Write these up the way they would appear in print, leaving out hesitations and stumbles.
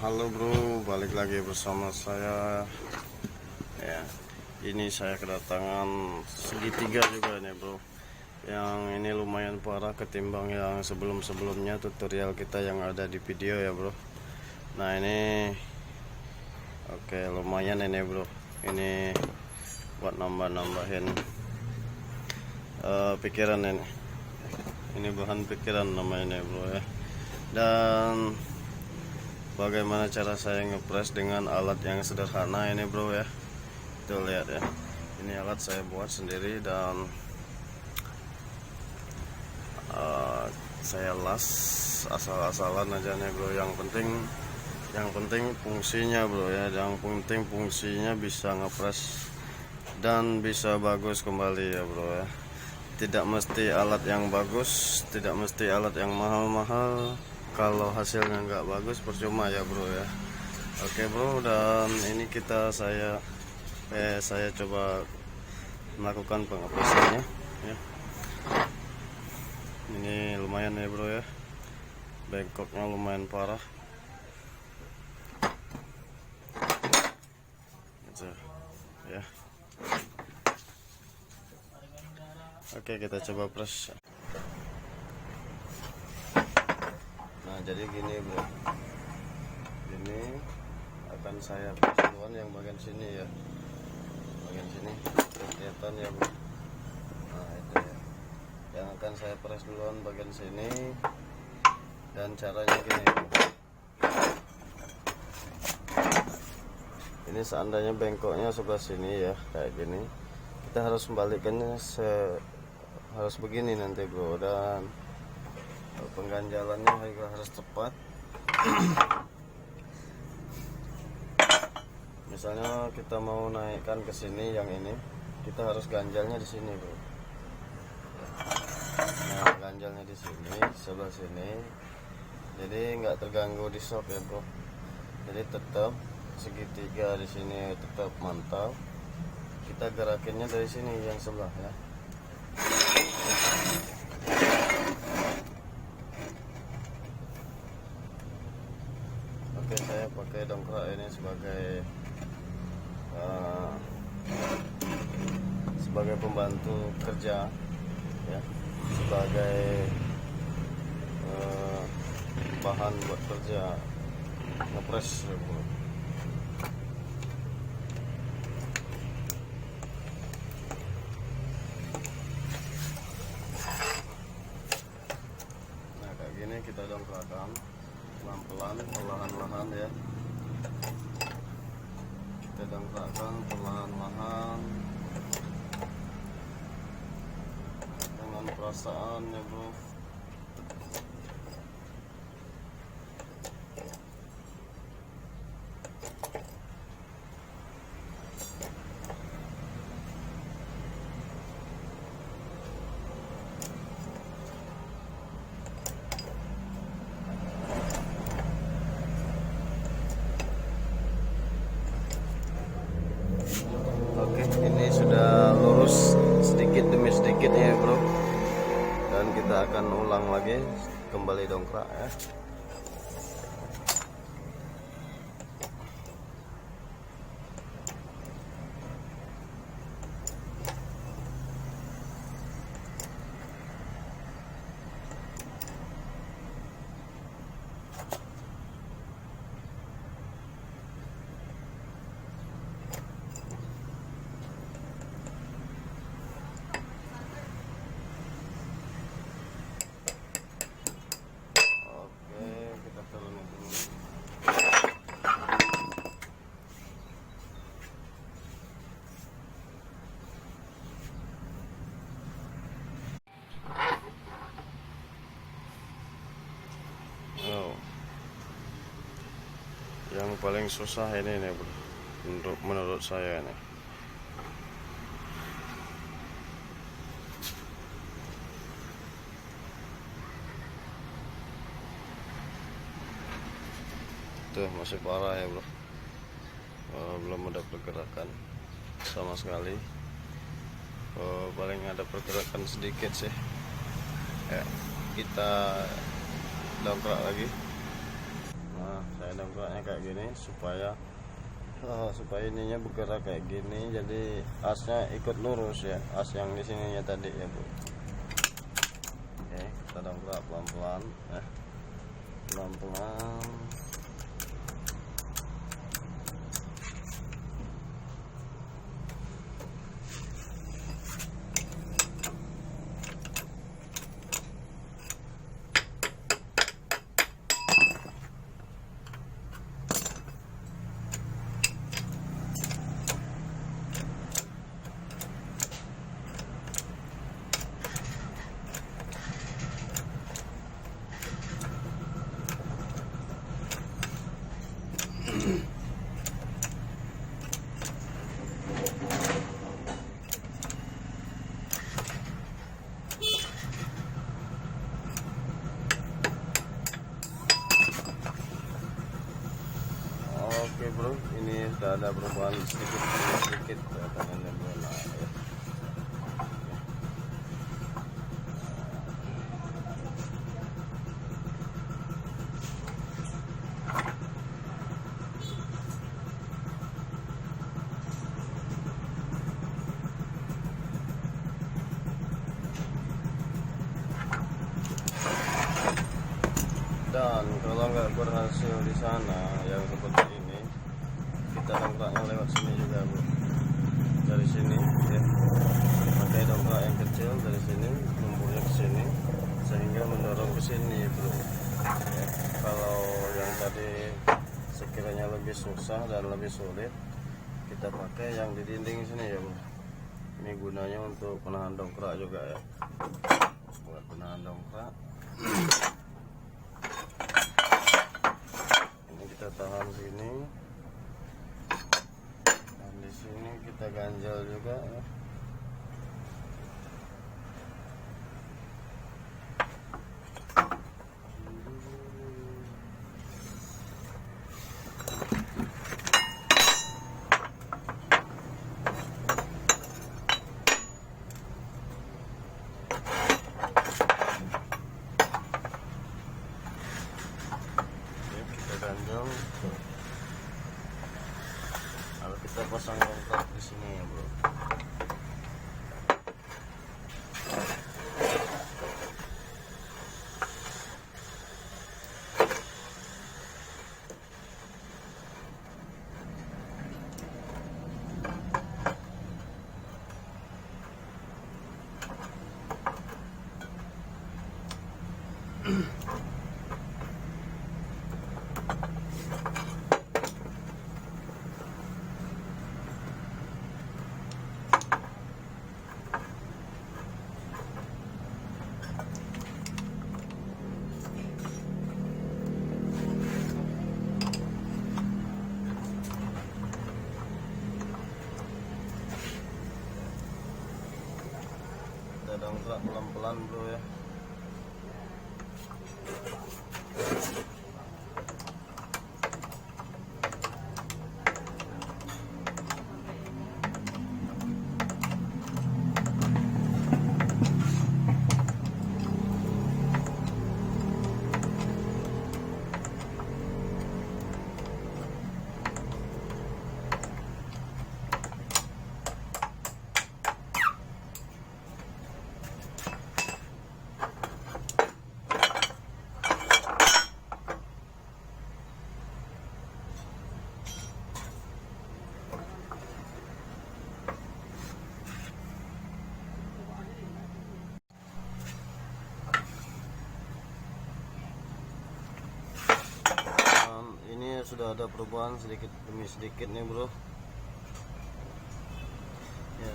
Halo bro, balik lagi bersama saya ya. Ini saya kedatangan segitiga juga nih bro. Yang ini lumayan parah ketimbang yang sebelum-sebelumnya tutorial kita yang ada di video ya bro. Nah ini oke, lumayan ini bro. Ini buat nambah-nambahin pikiran ini. Ini bahan pikiran namanya bro ya. Dan bagaimana cara saya ngepres dengan alat yang sederhana ini bro ya. Tuh lihat ya, ini alat saya buat sendiri dan saya las asal-asalan aja nih bro. Yang penting fungsinya bro ya. Yang penting fungsinya bisa ngepres dan bisa bagus kembali ya bro ya. Tidak mesti alat yang bagus, tidak mesti alat yang mahal-mahal. Kalau hasilnya nggak bagus percuma ya bro ya. Oke bro, dan ini saya coba melakukan pengepresannya ya. Ini lumayan ya bro ya, bengkoknya lumayan parah gitu ya. Oke, kita coba press. Nah jadi gini bro, ini akan saya press duluan yang bagian sini ya, bagian sini kelihatan ya bro. Nah itu ya, yang akan saya press duluan bagian sini. Dan caranya gini bro. Ini seandainya bengkoknya sebelah sini ya, kayak gini, kita harus membalikkannya harus begini nanti bro. Dan pengganjalannya juga harus tepat. Misalnya kita mau naikkan ke sini, yang ini kita harus ganjalnya di sini bro. Nah ganjalnya di sini, sebelah sini, jadi nggak terganggu di shock ya bro. Jadi tetap segitiga di sini tetap mantap. Kita gerakinnya dari sini yang sebelah ya. Oke, saya pakai dongkrak ini sebagai pembantu kerja ya, sebagai bahan buat kerja ngepres ya bro. Nah kayak gini kita dongkrakkan pelan-pelan, perlahan-lahan ya. Kita dongkrakkan perlahan-lahan dengan perasaan ya bro. Ini sudah lurus sedikit demi sedikit ya bro, dan kita akan ulang lagi kembali dongkrak ya. Yang paling susah ini nih bro, menurut saya nih. Tuh masih parah ya bro, belum ada pergerakan sama sekali. Paling ada pergerakan sedikit sih ya. Kita dongkrak lagi. Nah saya dongkraknya kayak gini supaya ininya bergerak kayak gini, jadi asnya ikut lurus ya, as yang di sininya tadi ya bro. Oke, kita dongkrak pelan-pelan ya, pelan-pelan. Oke bro, ini sudah ada perubahan sedikit tangannya bola ya. Dan kalau nggak berhasil di sana yang seperti ini, kita dongkraknya lewat sini juga bro, dari sini ya, pakai dongkrak yang kecil dari sini, lumpurnya ke sini sehingga mendorong ke sini bro ya. Kalau yang tadi sekiranya lebih susah dan lebih sulit, kita pakai yang di dinding sini ya bro. Ini gunanya untuk penahan dongkrak juga ya, buat penahan dongkrak. Kita tahan sini, dan di sini kita ganjal juga ya. Ganjal. Lalu kita pasang dongkrak di sini ya bro. Kita dongkrak pelan-pelan bro ya. Sudah ada perubahan sedikit demi sedikit nih bro ya.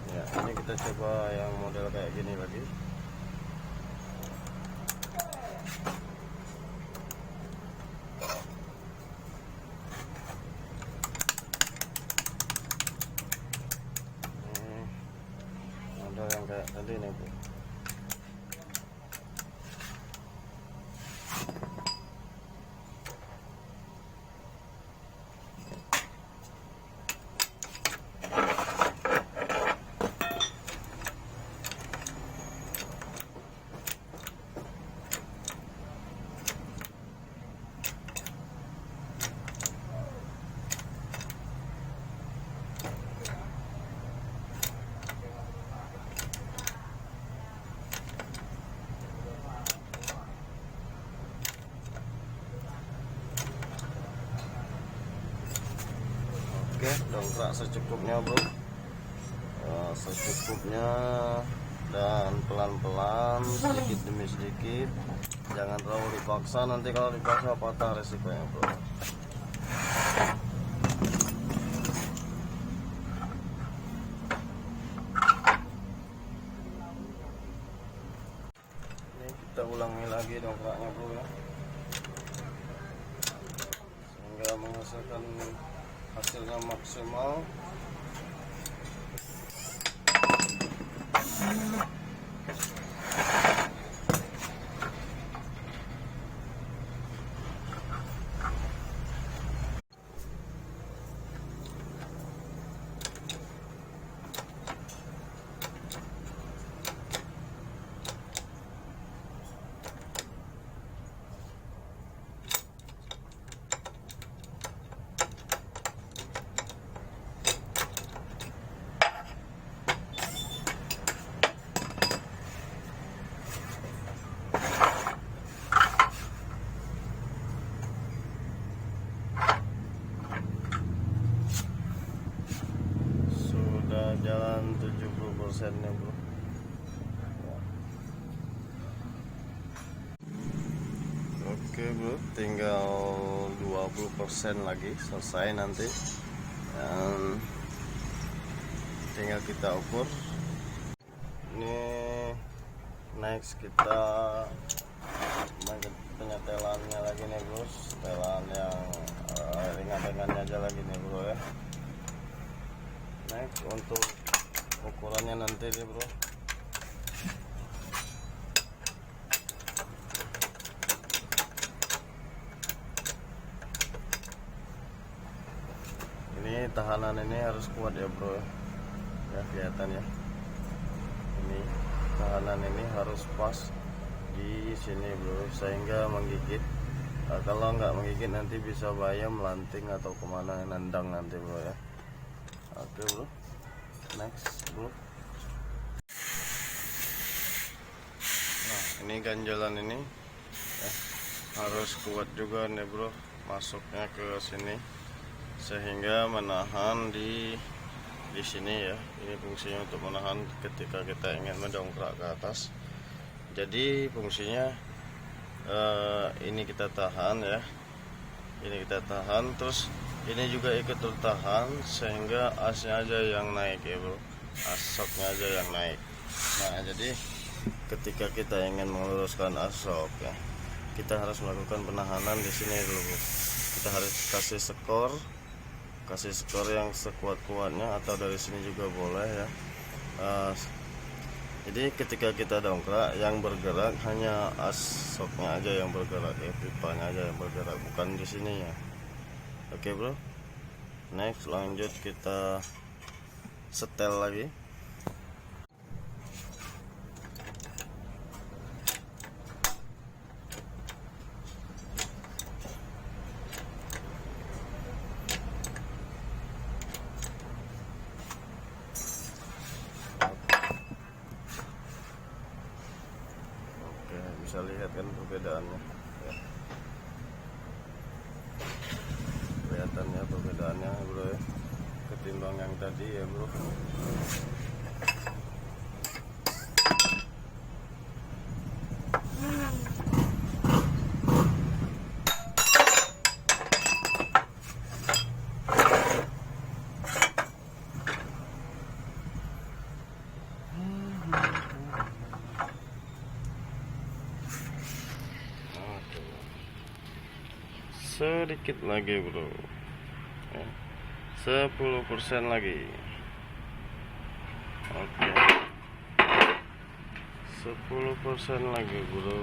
Ya, ini kita coba yang model kayak gini lagi. Yang kayak tadi nih bro. dongkrak secukupnya bro, secukupnya dan pelan-pelan, sedikit demi sedikit, jangan terlalu dipaksa, nanti kalau dipaksa patah resikonya bro. Ini kita ulangi lagi dongkraknya bro ya, sehingga menghasilkan hasilnya maksimal. Jalan 70% nya bro. Oke bro, tinggal 20% lagi selesai nanti, dan tinggal kita ukur. Ini next kita penyetelannya lagi nih bro, setelan yang ringan-ringannya aja lagi nih bro ya. Next untuk ukurannya nanti nih bro, ini tahanan ini harus kuat ya bro ya, kelihatan ya, ini tahanan ini harus pas di sini bro, sehingga menggigit. Kalau nggak menggigit nanti bisa bahaya melanting atau kemana, nendang nanti bro ya. Oke bro, next bro. Nah ini ganjalan ini ya, harus kuat juga nih bro, masuknya ke sini sehingga menahan di sini ya. Ini fungsinya untuk menahan ketika kita ingin mendongkrak ke atas. Jadi fungsinya ini kita tahan ya, ini kita tahan, terus ini juga ikut tertahan sehingga asnya aja yang naik ya bro, asoknya aja yang naik. Nah jadi ketika kita ingin meluruskan asok ya, kita harus melakukan penahanan di sini dulu bro. Kita harus kasih skor yang sekuat-kuatnya, atau dari sini juga boleh ya. Jadi ketika kita dongkrak, yang bergerak hanya asoknya aja yang bergerak ya, pipanya aja yang bergerak, bukan di sini ya. Oke bro, next lanjut kita setel lagi. Oke, bisa lihat kan perbedaannya ya. Kelihatannya perbedaannya bro ya, ketimbang yang tadi ya bro. Sedikit lagi bro ya, 10% lagi. Oke, 10% lagi bro.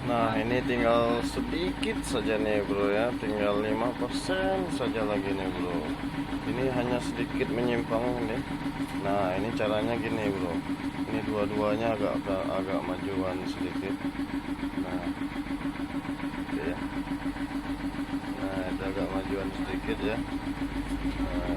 Nah ini tinggal sedikit saja nih bro ya, tinggal 5% saja lagi nih bro. Ini hanya sedikit menyimpang nih. Nah ini caranya gini bro, ini dua-duanya agak majuan sedikit. Nah oke ya, nah itu agak majuan sedikit ya. Nah,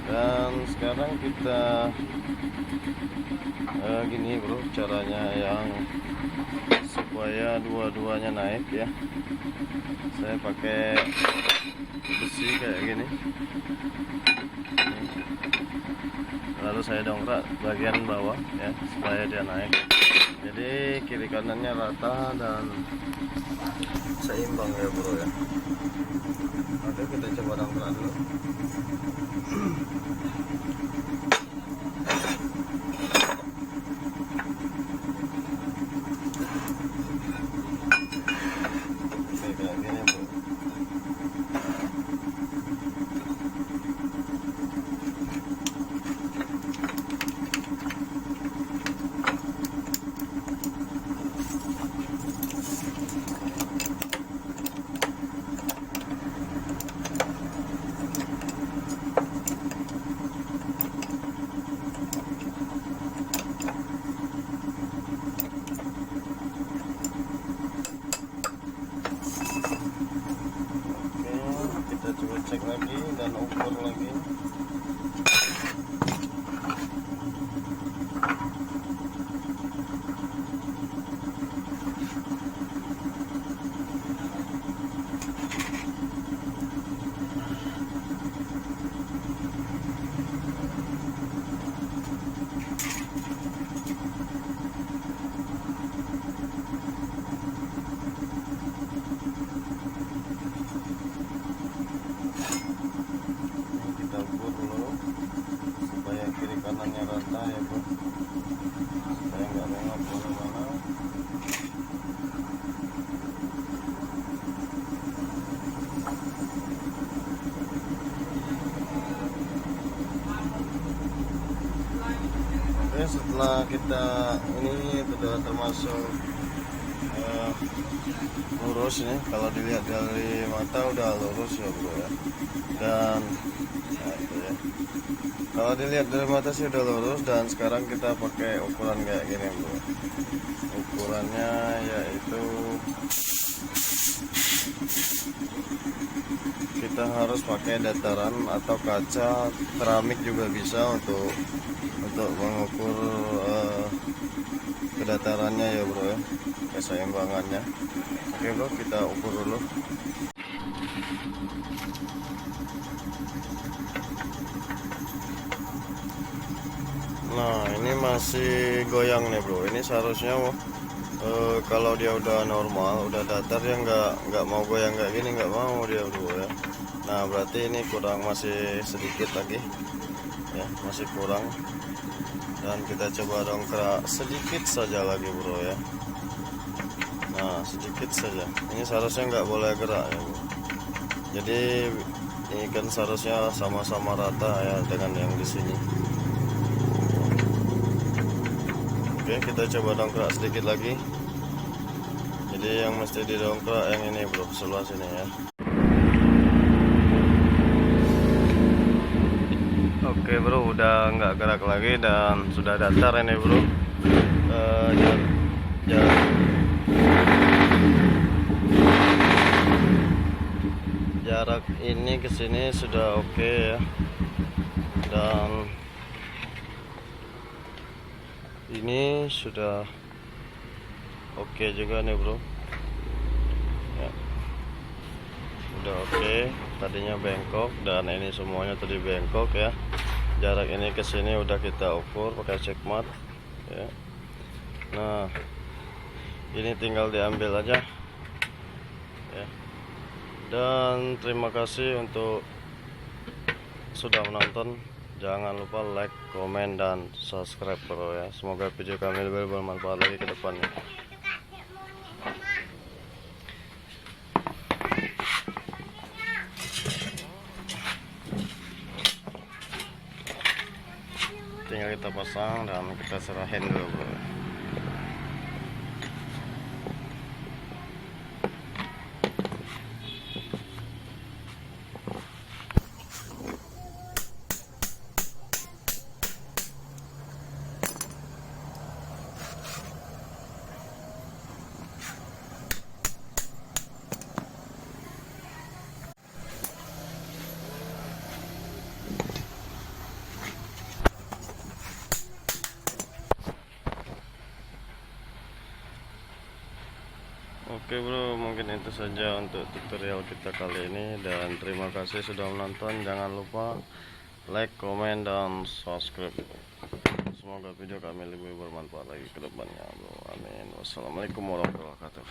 dan sekarang kita gini bro, caranya yang supaya dua-duanya naik ya. Saya pakai besi kayak gini, lalu saya dongkrak bagian bawah ya supaya dia naik. Jadi kiri kanannya rata dan seimbang ya bro ya. Oke, kita coba dongkrak dulu. Oke, kayak gini bro. Kita coba cek lagi dan ukur lagi. Kita ukur dulu supaya kiri kanannya rata ya bro, supaya nggak lengket kemana-mana. Oke, setelah kita ini sudah termasuk lurus ini, kalau dilihat dari mata udah lurus ya bro ya. Dan nah itu ya, kalau dilihat dari mata sih udah lurus. Dan sekarang kita pakai ukuran kayak gini bro. Ukurannya yaitu kita harus pakai dataran atau kaca keramik juga bisa untuk mengukur kedatarannya ya bro ya, keseimbangannya. Oke bro, kita ukur dulu. Nah ini masih goyang nih bro. Ini seharusnya kalau dia udah normal, udah datar, dia nggak mau goyang kayak gini, nggak mau dia bro ya. Nah berarti ini kurang, masih sedikit lagi ya, masih kurang. Dan kita coba dongkrak sedikit saja lagi bro ya. Nah sedikit saja, ini seharusnya nggak boleh gerak ya bro. Jadi ini kan seharusnya sama-sama rata ya dengan yang di sini. Oke, kita coba dongkrak sedikit lagi. Jadi yang mesti didongkrak yang ini bro, sebelah sini ya. Oke bro, udah nggak gerak lagi dan sudah datar ini bro. Jarak ini ke sini sudah oke ya. Dan ini sudah oke juga nih bro ya. Udah oke, tadinya bengkok dan ini semuanya tadi bengkok ya. Jarak ini ke sini udah kita ukur pakai checkmat ya. Nah ini tinggal diambil aja ya. Dan terima kasih untuk sudah menonton. Jangan lupa like, komen, dan subscribe bro ya. Semoga video kami lebih bermanfaat lagi ke depannya. Tinggal kita pasang dan kita serahin dulu bro. Oke bro, mungkin itu saja untuk tutorial kita kali ini, dan terima kasih sudah menonton. Jangan lupa like, komen, dan subscribe. Semoga video kami lebih bermanfaat lagi ke depannya bro. Amin. Wassalamualaikum warahmatullahi wabarakatuh.